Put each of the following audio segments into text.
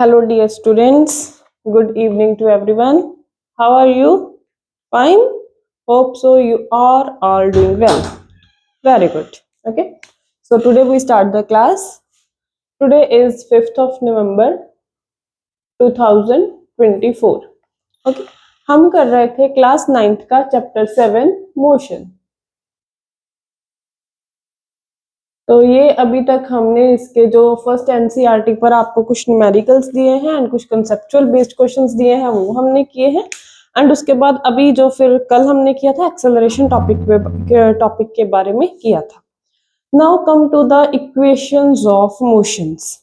Hello, dear students. Good evening to everyone. How are you? Fine? Hope so. You are all doing well. Very good. Okay. So, today we start the class. Today is 5th of November 2024. Okay. हम कर रहे थे class 9th का chapter 7 motion. तो ये अभी तक हमने इसके जो फर्स्ट एनसीईआरटी पर आपको कुछ न्यूमेरिकल्स दिए हैं एंड कुछ कंसेप्चुअल बेस्ड क्वेश्चंस दिए हैं वो हमने किए हैं। एंड उसके बाद अभी जो फिर कल हमने किया था एक्सेलरेशन टॉपिक के बारे में किया था। Now come to the equations of motions.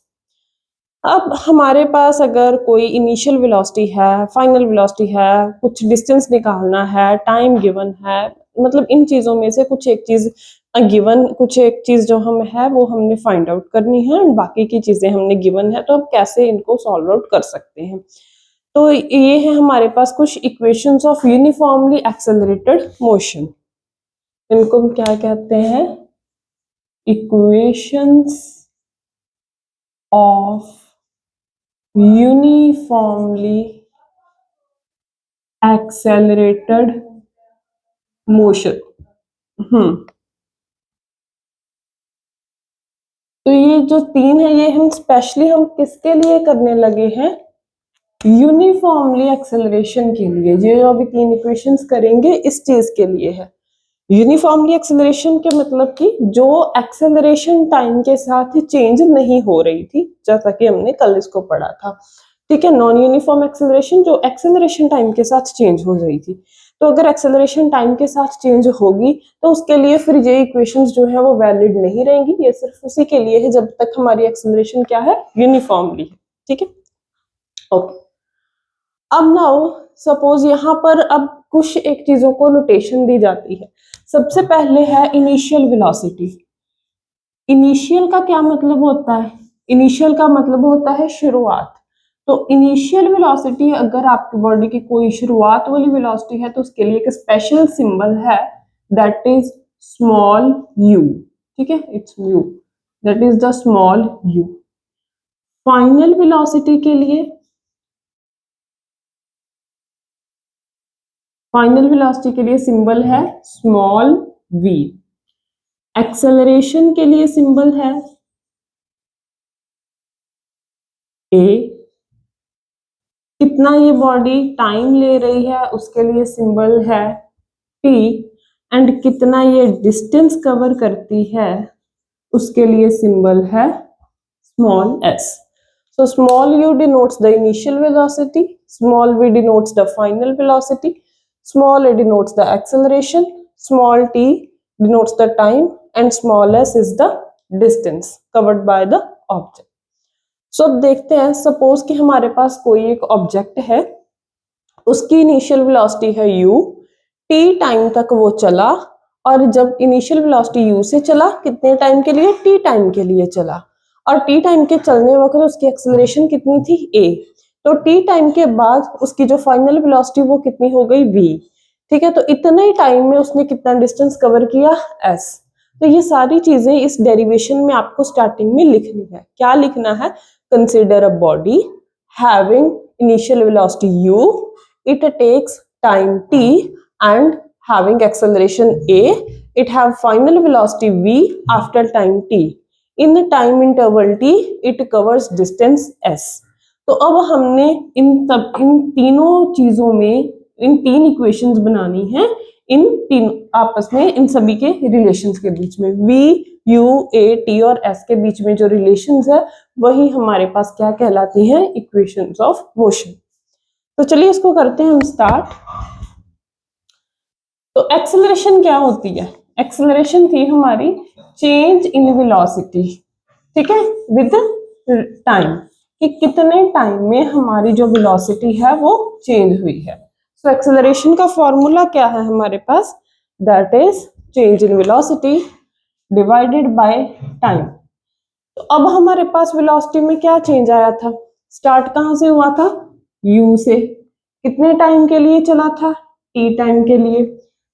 अब हमारे पास अगर कोई इनिशियल वेलोसिटी है, फाइनल वेलोसिटी है, कुछ डिस्टेंस निकालना है, टाइम गिवन है, मतलब इन चीजों में से कुछ एक चीज गिवन, कुछ एक चीज जो हम है वो हमने फाइंड आउट करनी है एंड बाकी की चीजें हमने गिवन है, तो अब कैसे इनको सॉल्व आउट कर सकते हैं। तो ये है हमारे पास कुछ equations of uniformly accelerated motion. इनको हम क्या कहते हैं? Equations of uniformly accelerated motion। तो ये जो तीन है ये हम स्पेशली हम किसके लिए करने लगे हैं? यूनिफॉर्मली एक्सेलरेशन के लिए। ये जो अभी तीन इक्वेशंस करेंगे इस चीज के लिए है। यूनिफॉर्मली एक्सेलरेशन के मतलब कि जो एक्सेलरेशन टाइम के साथ चेंज नहीं हो रही थी, जैसा कि हमने कल इसको पढ़ा था। ठीक है, नॉन यूनिफॉर्म एक्सेलरेशन जो एक्सेलरेशन टाइम के साथ चेंज हो रही थी। तो अगर एक्सेलरेशन टाइम के साथ चेंज होगी तो उसके लिए फिर ये इक्वेशंस जो है वो वैलिड नहीं रहेंगी। ये सिर्फ उसी के लिए है जब तक हमारी एक्सेलरेशन क्या है? यूनिफॉर्मली है। ठीक है, ओके। अब नाउ सपोज यहाँ पर अब कुछ एक चीजों को नोटेशन दी जाती है। सबसे पहले है इनिशियल वेलोसिटी। इनिशियल का क्या मतलब होता है? इनिशियल का मतलब होता है शुरुआत। तो इनिशियल वेलोसिटी अगर आपकी बॉडी की कोई शुरुआत वाली वेलोसिटी है तो उसके लिए एक स्पेशल सिंबल है, दैट इज स्मॉल यू। ठीक है, it's you, that is the small you. Final velocity के लिए, फाइनल वेलोसिटी के लिए सिंबल है स्मॉल v। एक्सेलरेशन के लिए सिंबल है a। कितना ये बॉडी टाइम ले रही है उसके लिए सिंबल है t। एंड कितना ये डिस्टेंस कवर करती है उसके लिए सिंबल है small s। So small u denotes the initial velocity, small v denotes the final velocity, small a denotes the acceleration, small t denotes the time, and small s is the distance covered by the object. So अब देखते हैं, suppose कि हमारे पास कोई एक object है, उसकी initial velocity है u, t टाइम तक वो चला, और जब इनिशियल वेलोसिटी u से चला कितने टाइम के लिए? t टाइम के लिए चला, और टी टाइम के चलने वक्त उसकी एक्सेलरेशन कितनी थी? a। तो टी टाइम के बाद उसकी जो फाइनल वेलोसिटी वो कितनी हो गई? v। ठीक है, तो इतने ही टाइम में उसने कितना डिस्टेंस कवर किया? s। तो ये सारी चीजें इस डेरिवेशन में आपको स्टार्टिंग में लिखनी है। क्या लिखना है? Consider a body having initial velocity u, it takes time t and having acceleration a, it have final velocity v after time t, in the time interval t it covers distance s। तो अब हमने इन तीनों चीजों में इन तीन equations बनानी है, इन तीन आपस में इन सभी के रिलेशंस के बीच में v u a t और s के बीच में जो रिलेशंस है वही हमारे पास क्या कहलाती हैं? Equations of motion. तो चलिए इसको करते हैं हम स्टार्ट। तो एक्सेलरेशन क्या होती है? एक्सेलरेशन थी हमारी चेंज इन वेलोसिटी, ठीक है, विद टाइम, कि कितने टाइम में हमारी जो वेलोसिटी है वो चेंज हुई है। सो एक्सेलरेशन का फॉर्मूला क्या है हमारे पास? That is change in velocity divided by time. तो अब हमारे पास वेलोसिटी में क्या चेंज आया था? स्टार्ट कहां से हुआ था? u से। कितने टाइम के लिए चला था? t टाइम के लिए।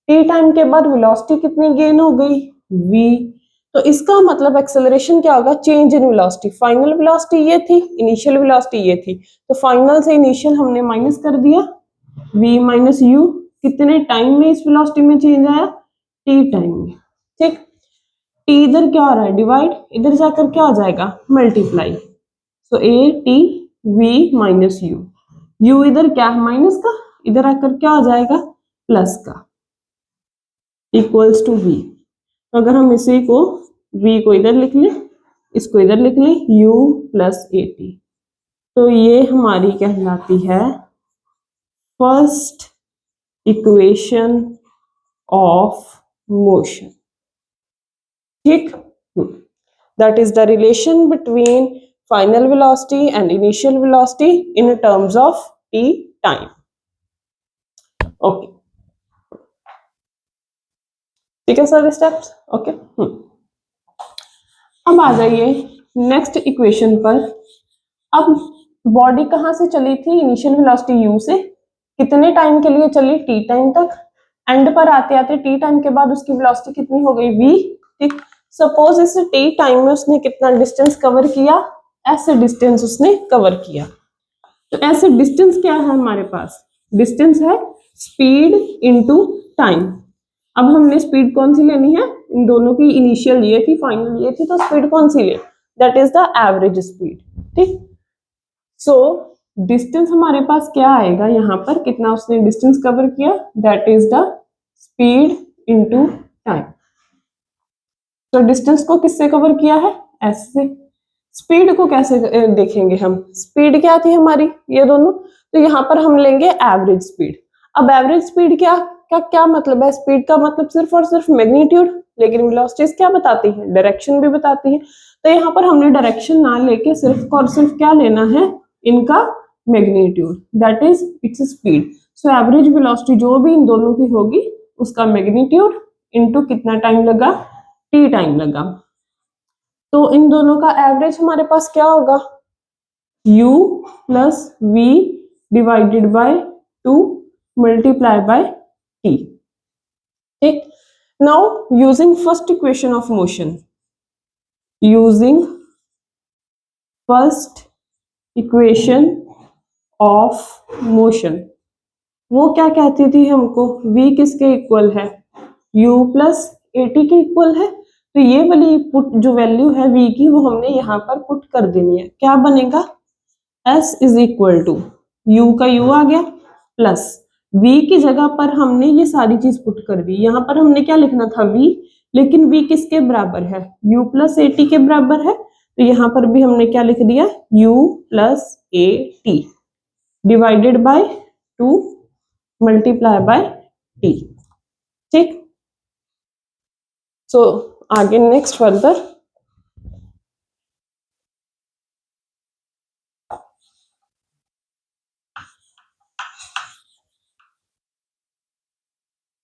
t टाइम के बाद वेलोसिटी कितनी गेन हो गई? v। तो इसका मतलब एक्सेलरेशन क्या होगा, change in velocity. Final velocity ये थी, इनिशियल वेलोसिटी ये थी, तो फाइनल से इनिशियल हमने माइनस कर दिया, v माइनस यू, कितने टाइम में इस वेलोसिटी में चेंज आया, t टाइम में। ठीक, t इधर क्या हो रहा है, डिवाइड, इधर जाकर क्या हो जाएगा, multiply. So a t v minus you, u इधर क्या है माइनस का, इधर आकर क्या हो जाएगा प्लस का, इक्वल्स टू v। तो अगर हम इसी को v को इधर लिख लें, इसको इधर लिख लें, u प्लस ए टी, तो ये हमारी कहलाती है फर्स्ट इक्वेशन ऑफ मोशन। ठीक, that is the relation between final velocity and initial velocity in terms of t time. Okay, ठीक है सर स्टेप्स। ओके, अब आ जाइए नेक्स्ट इक्वेशन पर। अब बॉडी कहाँ से चली थी, इनिशियल वेलोसिटी u से, कितने टाइम के लिए चली, t टाइम तक, एंड पर आते आते t टाइम के बाद उसकी वेलोसिटी कितनी हो गई, v। ठीक, सपोज इस t टाइम में उसने कितना डिस्टेंस कवर किया, ऐसे डिस्टेंस उसने कवर किया। तो ऐसे डिस्टेंस क्या है हमारे पास, डिस्टेंस है स्पीड इनटू टाइम। अब हमने स्पीड कौन सी लेनी है, इन दोनों की इनिशियल ये थी, फाइनल ये थी, तो स्पीड कौन सी ले, that is the average speed. ठीक, सो डिस्टेंस हमारे पास क्या आएगा, यहाँ पर कितना उसने डिस्टेंस कवर किया, that is the speed into time. तो डिस्टेंस को किससे कवर किया है, एस से। स्पीड को कैसे देखेंगे हम, स्पीड क्या थी हमारी, ये दोनों, तो यहाँ पर हम लेंगे एवरेज स्पीड। अब एवरेज स्पीड क्या मतलब है, स्पीड का मतलब सिर्फ और सिर्फ मैग्नीट्यूड, लेकिन वेलोसिटीज क्या बताती है, डायरेक्शन भी बताती है। तो यहाँ पर हमने डायरेक्शन ना लेके सिर्फ और सिर्फ क्या लेना है, इनका magnitude, that is its speed. So average velocity जो भी इन दोनों की होगी, उसका मैग्नीट्यूड इनटू कितना टाइम लगा, t टाइम लगा। तो इन दोनों का एवरेज हमारे पास क्या होगा, u plus v divided by 2 multiply by t। ठीक, now using first equation of motion, using first equation of motion, वो क्या कहती थी हमको, v किसके इक्वल है, u प्लस ए टी के इक्वल है। तो ये वाली पुट जो वैल्यू है v की, वो हमने यहाँ पर पुट कर देनी है। क्या बनेगा, s is equal to, u का u आ गया, प्लस v की जगह पर हमने ये सारी चीज पुट कर दी। यहाँ पर हमने क्या लिखना था, v, लेकिन v किसके बराबर है, u प्लस ए टी के बराबर है। तो यहाँ पर भी हमने क्या लिख दिया, u plus a t divided by 2 multiply by t। ठीक, सो आगे नेक्स्ट फर्दर,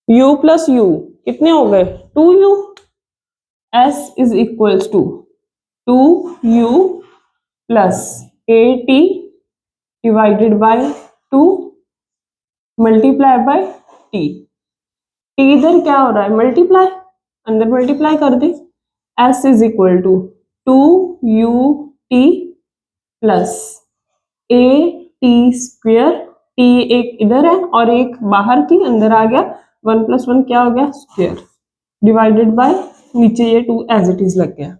u प्लस u कितने हो गए, 2u, s is equals to 2u plus a t divided by 2 multiply by t। t इधर क्या हो रहा है, मल्टीप्लाई, अंदर मल्टीप्लाई कर दे, s is equal to 2ut plus a t square, t एक इधर है और एक बाहर थी, अंदर आ गया, 1 प्लस 1 क्या हो गया, स्क्वेयर, डिवाइडेड बाय नीचे ये 2 एज इट इज लग गया।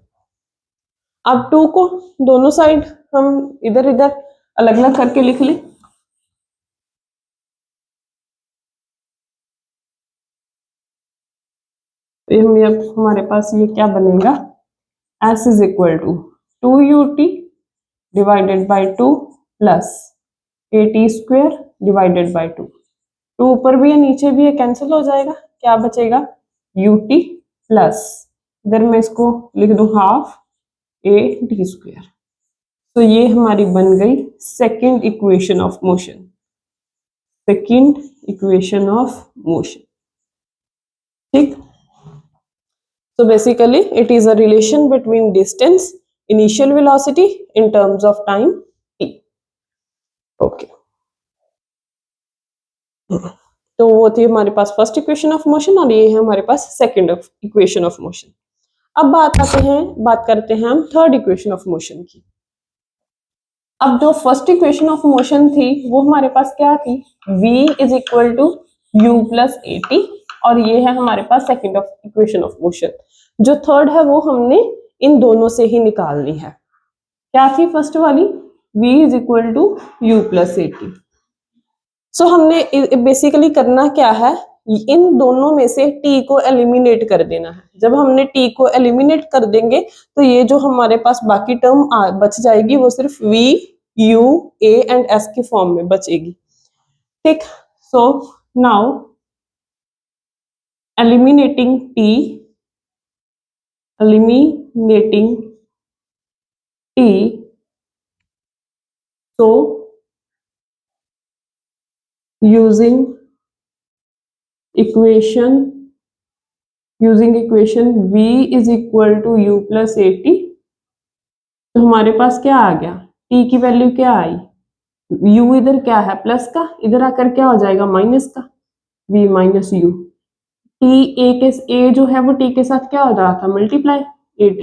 अब 2 को दोनों साइड हम इधर इधर अलग अलग करके लिख लें। तो हमारे पास ये क्या बनेगा, s is equal to 2ut divided by 2 plus a t square divided by 2। 2 ऊपर भी है नीचे भी है, कैंसिल हो जाएगा, क्या बचेगा, ut प्लस, इधर मैं इसको लिख दूं हाफ ए टी स्क्वेयर। तो ये हमारी बन गई second equation of motion, second equation of motion. ठीक, so basically it is a relation between distance, initial velocity in terms of time t। okay, तो वो थी हमारे पास फर्स्ट इक्वेशन ऑफ मोशन और ये है हमारे पास सेकेंड इक्वेशन ऑफ मोशन। अब बात करते हैं हम थर्ड इक्वेशन ऑफ मोशन की। अब जो फर्स्ट इक्वेशन ऑफ मोशन थी वो हमारे पास क्या थी, v is equal to u plus a t, और ये है हमारे पास second of equation of motion. जो थर्ड है वो हमने इन दोनों से ही निकालनी है। क्या थी फर्स्ट वाली, v is equal to u plus a t. So हमने बेसिकली करना क्या है, इन दोनों में से t को एलिमिनेट कर देना है। जब हमने t को एलिमिनेट कर देंगे तो ये जो हमारे पास बाकी टर्म बच जाएगी वो सिर्फ v u a and s के फॉर्म में बचेगी। ठीक, so now eliminating t, so using equation v is equal to u plus at, तो हमारे पास क्या आ गया, t की वैल्यू क्या आई, u इधर क्या है प्लस का, इधर आकर क्या हो जाएगा माइनस का, v माइनस यू। a जो है वो t के साथ क्या हो रहा था, मल्टीप्लाई at,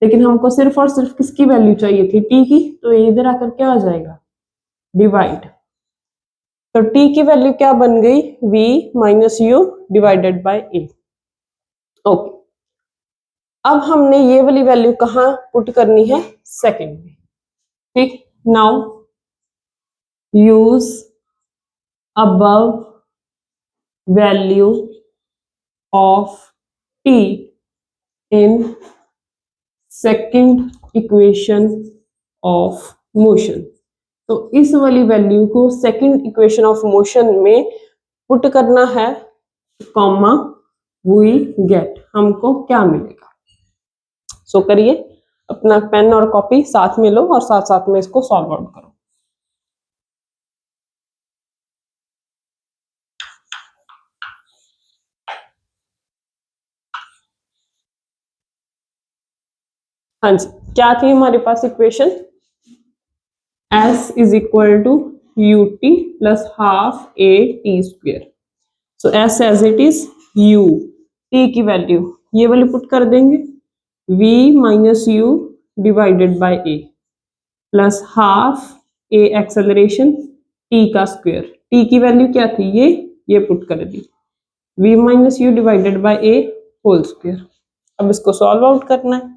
लेकिन हमको सिर्फ और सिर्फ किसकी वैल्यू चाहिए थी, t की, तो ये इधर आकर क्या हो जाएगा, डिवाइड। तो t की वैल्यू क्या बन गई, v minus u divided by a। Okay, अब हमने ये वाली वैल्यू कहाँ पुट करनी है, सेकंड में। ठीक, now use above value of t in second equation of motion. तो इस वाली वैल्यू को सेकंड इक्वेशन ऑफ मोशन में पुट करना है, कॉमा वी गेट, हमको क्या मिलेगा। सो करिए, अपना पेन और कॉपी साथ में लो और साथ साथ में इसको सॉल्व आउट करो। हाँ जी, क्या थी हमारे पास equation, s is equal to u t plus half a t square. So s as it is, u t की वैल्यू ये वाली पुट कर देंगे, v minus u divided by a plus half a acceleration t का square. t की value क्या थी, ये पुट कर दी, v minus u divided by a whole square. अब इसको सॉल्व आउट करना है।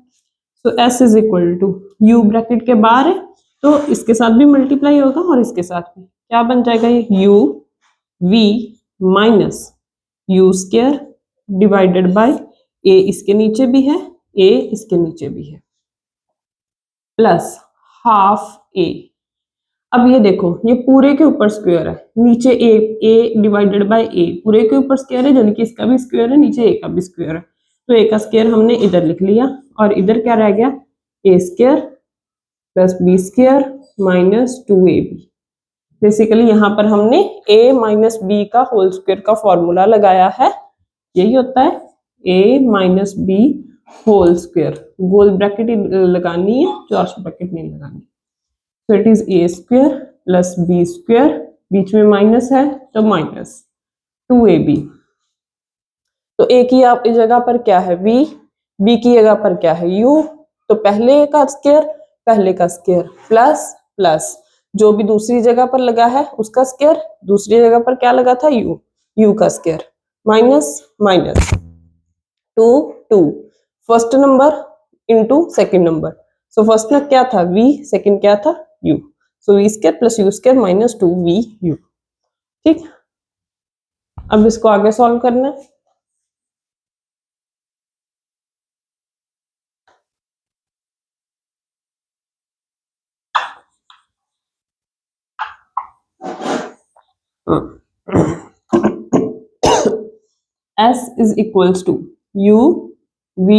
So s is equal to, u bracket के बाहर है तो इसके साथ भी मल्टीप्लाई होगा और इसके साथ भी, क्या बन जाएगा ये u v minus you square divided by a, इसके नीचे भी है a, इसके नीचे भी है, प्लस हाफ a। अब ये देखो, ये पूरे के ऊपर स्क्वायर है, नीचे a डिवाइडेड बाय a, पूरे के ऊपर स्क्वायर है यानी कि इसका भी स्क्वायर है, नीचे a का भी स्क्वायर है, तो a का स्क्वायर हमने इधर लिख लिया और इधर क्या रह गया, a square plus b square minus 2ab। Basically यहाँ पर हमने a माइनस b का होल स्क्वायर का फॉर्मूला लगाया है, यही होता है a minus b whole square. गोल ब्रैकेट लगानी है, क्रॉस ब्रैकेट नहीं लगानी। तो it is a square plus b square, बीच में माइनस है तो माइनस 2ab। तो a की जगह पर क्या है v, b की जगह पर क्या है u, तो पहले का स्क्वायर प्लस प्लस जो भी दूसरी जगह पर लगा है उसका स्क्वायर, दूसरी जगह पर क्या लगा था u का square, minus minus 2 first number into second number. So first में क्या था v, सेकंड क्या था u, सो v square plus u square minus 2vu। ठीक, अब इसको आगे सॉल्व करना है। s is equals to u v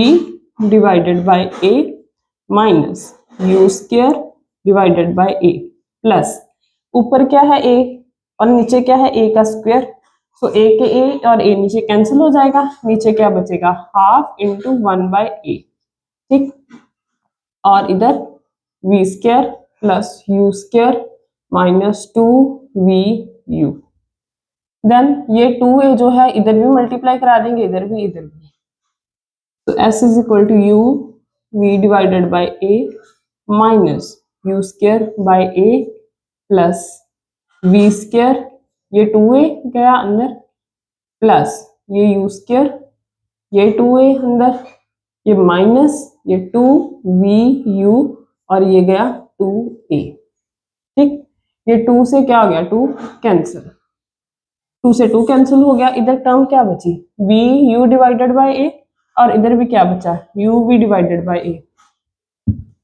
divided by a minus u square divided by a plus ऊपर क्या है a और नीचे क्या है a का स्क्वायर। सो a के a और a नीचे कैंसिल हो जाएगा, नीचे क्या बचेगा हाफ इंटू 1/a। ठीक, और इधर v square plus u square minus 2vu। Then ये 2a जो है इधर भी मल्टीप्लाई करा देंगे, इधर भी तो s is equal to u v divided by a minus u square by a plus v square, ये 2a गया अंदर, प्लस ये u स्क्वायर, ये 2a अंदर, ये माइनस ये 2vu और ये गया 2a। ठीक, ये 2 से क्या हो गया, 2 कैंसिल, 2 से 2 कैंसिल हो गया, इधर टर्म क्या बची, vu डिवाइडेड बाय a और इधर भी क्या बचा, uv डिवाइडेड बाय a।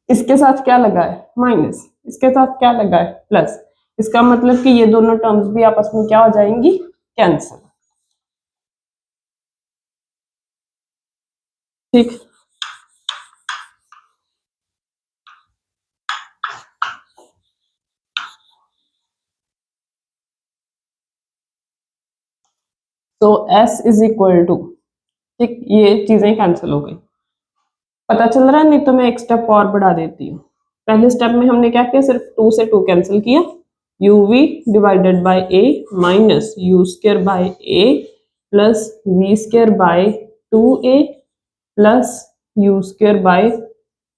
इसके साथ क्या लगा है, माइनस, इसके साथ क्या लगा है, प्लस। इसका मतलब कि ये दोनों टर्म्स भी आपस में क्या हो जाएंगी, कैंसिल। ठीक, तो s इज इक्वल टू, ठीक, ये चीजें कैंसिल हो गई, पता चल रहा है। नहीं तो मैं एक स्टेप और बढ़ा देती हूँ। पहले स्टेप में हमने क्या किया, सिर्फ 2 से 2 कैंसिल किया, uv divided by a minus u square by a plus v square by 2a plus u square by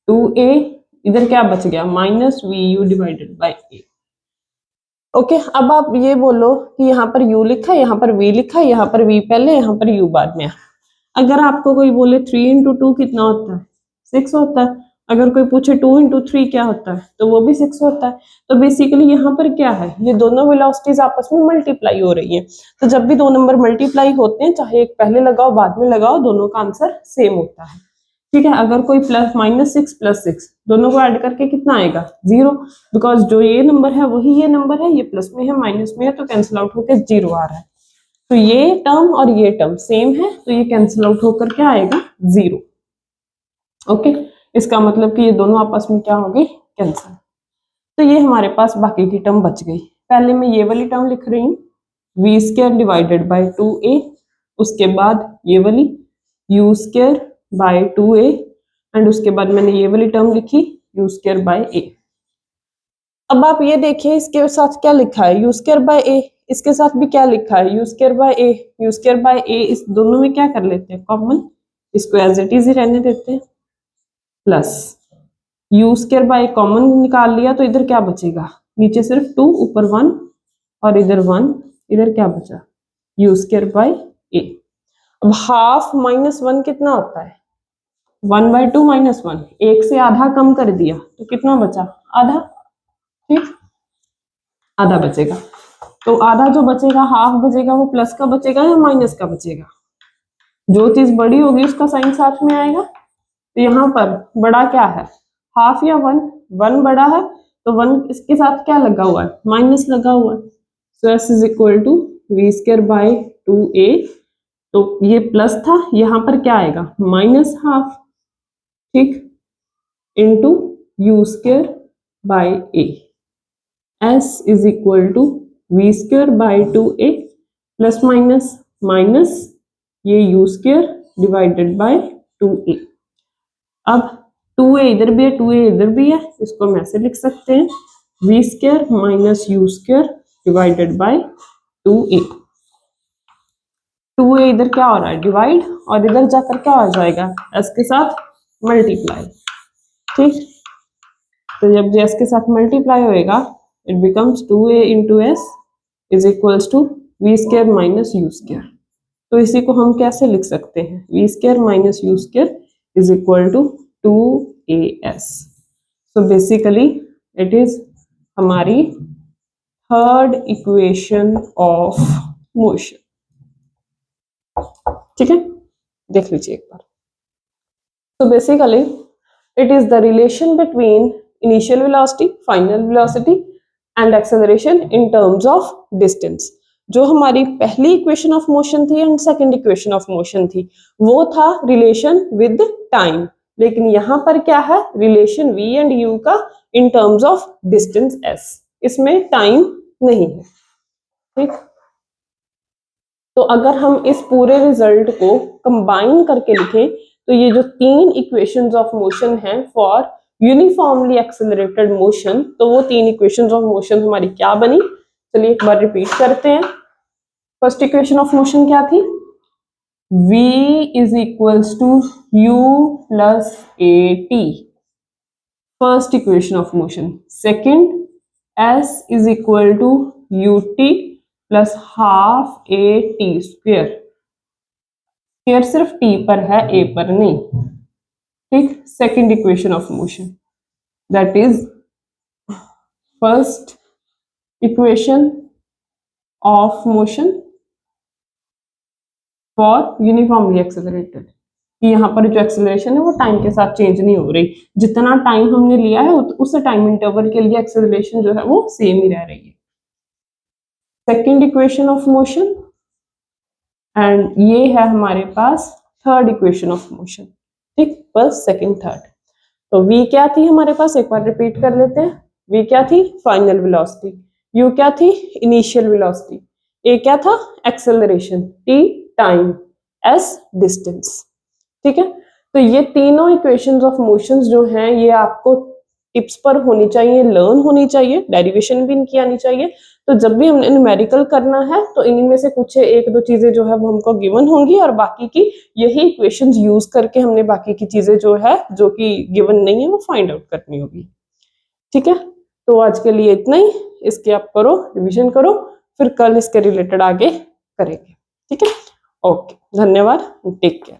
2a, इधर क्या बच गया, minus vu divided by a। Okay, अब आप ये बोलो कि यहाँ पर u लिखा है, यहाँ पर v लिखा है, यहाँ पर v पहले, यहाँ पर u बाद में। अगर आपको कोई बोले 3 इंटू 2 कितना होता है, 6 होता है। अगर कोई पूछे 2 इंटू 3 क्या होता है, तो वो भी 6 होता है। तो बेसिकली यहाँ पर क्या है, ये दोनों वेलोसिटीज आपस में मल्टीप्लाई हो रही है। तो जब भी दो नंबर मल्टीप्लाई होते हैं, चाहे एक पहले लगाओ बाद में लगाओ, दोनों का आंसर सेम होता है। ठीक है, अगर कोई प्लस -6 प्लस 6 दोनों को ऐड करके कितना आएगा, 0, बिकॉज जो ये नंबर है वही ये नंबर है, ये प्लस में है माइनस में है, तो कैंसिल आउट होकर 0 आ रहा है। तो ये टर्म और ये टर्म सेम है, तो ये कैंसिल आउट होकर क्या आएगा, 0। ओके, इसका मतलब कि ये दोनों आपस में क्या हो गई, कैंसिल। तो ये हमारे पास बाकी की टर्म बच गई। पहले मैं ये वाली टर्म लिख रही हूँ, v square divided by 2a, उसके बाद ये वाली u square by 2a and उसके बाद मैंने ये वाली टर्म लिखी u स्क्वायर बाय a। अब आप ये देखिए इसके साथ क्या लिखा है, u स्क्वायर बाय a, इसके साथ भी क्या लिखा है, u square by a, u square by a, इस दोनों में क्या कर लेते हैं, कॉमन, इसको एज इट इज ही रहने देते हैं, plus u square by common निकाल लिया, तो इधर क्या बचेगा, नीचे सिर्फ 2 ऊपर 1 और इधर 1, इधर क्या बचा, u स्क्वायर बाय a। अब हाफ माइनस 1 कितना होता है, 1/2 माइनस 1, एक से आधा कम कर दिया तो कितना बचा, आधा। ठीक, आधा बचेगा, तो आधा जो बचेगा, हाफ बचेगा, वो प्लस का बचेगा या माइनस का बचेगा, जो चीज बड़ी होगी उसका साइन साथ में आएगा। तो यहाँ पर बड़ा क्या है, हाफ या 1, 1 बड़ा है, तो 1 इसके साथ क्या लगा हुआ है, माइनस लगा हुआ है। So s is equal to v square by 2a, तो ये प्लस था, यहाँ पर क्या आएगा, माइनस हाफ, ठीक, into u square by a। s is equal to v square by 2a plus minus minus ये u square divided by 2a। अब 2a इधर भी है, 2a इधर भी है, इसको हम ऐसे लिख सकते हैं, v square minus u square divided by 2a। 2a इधर क्या हो रहा है, डिवाइड, और इधर जाकर क्या हो जाएगा, s के साथ मल्टीप्लाई। ठीक, तो जब s के साथ मल्टीप्लाई होएगा, it becomes 2a into s is equals to v square minus u square. तो इसी को हम कैसे लिख सकते हैं, v square minus u square is equal to 2as। So basically it is हमारी थर्ड इक्वेशन ऑफ मोशन। ठीक है, देख लीजिए एक बार। तो basically it is the relation between initial velocity, final velocity and acceleration in terms of distance। जो हमारी पहली इक्वेशन ऑफ मोशन थी and second equation of motion थी, वो था रिलेशन विद टाइम, लेकिन यहाँ पर क्या है, रिलेशन v एंड u का in terms of distance s, इसमें टाइम नहीं है। ठीक, तो अगर हम इस पूरे रिजल्ट को कंबाइन करके लिखें, तो ये जो 3 इक्वेशंस ऑफ मोशन हैं फॉर यूनिफॉर्मली एक्सेलरेटेड मोशन, तो वो 3 इक्वेशंस ऑफ मोशन हमारी क्या बनी, चलिए एक बार रिपीट करते हैं। फर्स्ट इक्वेशन ऑफ मोशन क्या थी, v is equals to u plus at, first equation of motion. Second, s is equal to ut plus half at square. Square सिर्फ t पर है, a पर नहीं, ठीक. Second equation of motion, that is first equation of motion for uniformly accelerated, कि यहाँ पर जो एक्सेलरेशन है वो टाइम के साथ चेंज नहीं हो रही, जितना टाइम हमने लिया है उस टाइम इंटरवल के लिए एक्सेलरेशन जो है वो सेम ही रह रही है. Second equation of motion, and ये है हमारे पास थर्ड इक्वेशन ऑफ मोशन, ठीक. First, second, third. तो v क्या थी हमारे पास, एक बार रिपीट कर लेते हैं. v क्या थी, फाइनल वेलोसिटी. u क्या थी, इनिशियल वेलोसिटी. a क्या था, acceleration. t time. s distance. ठीक है. तो ये तीनों इक्वेशंस ऑफ मोशंस जो हैं ये आपको टिप्स पर होनी चाहिए, लर्न होनी चाहिए, डेरिवेशन भी इनकी आनी चाहिए. तो जब भी हमने न्यूमेरिकल करना है तो इनमें से कुछ एक दो चीजें जो है वो हमको गिवन होंगी, और बाकी की यही इक्वेशंस यूज करके हमने बाकी की चीजें जो है जो कि गिवन नहीं है वो फाइंड आउट करनी होगी. ठीक है. तो आज के लिए इतना ही. इसके आप करो, रिविजन करो, फिर कल इसके रिलेटेड आगे करेंगे. ठीक है. ओके, धन्यवाद. Take care.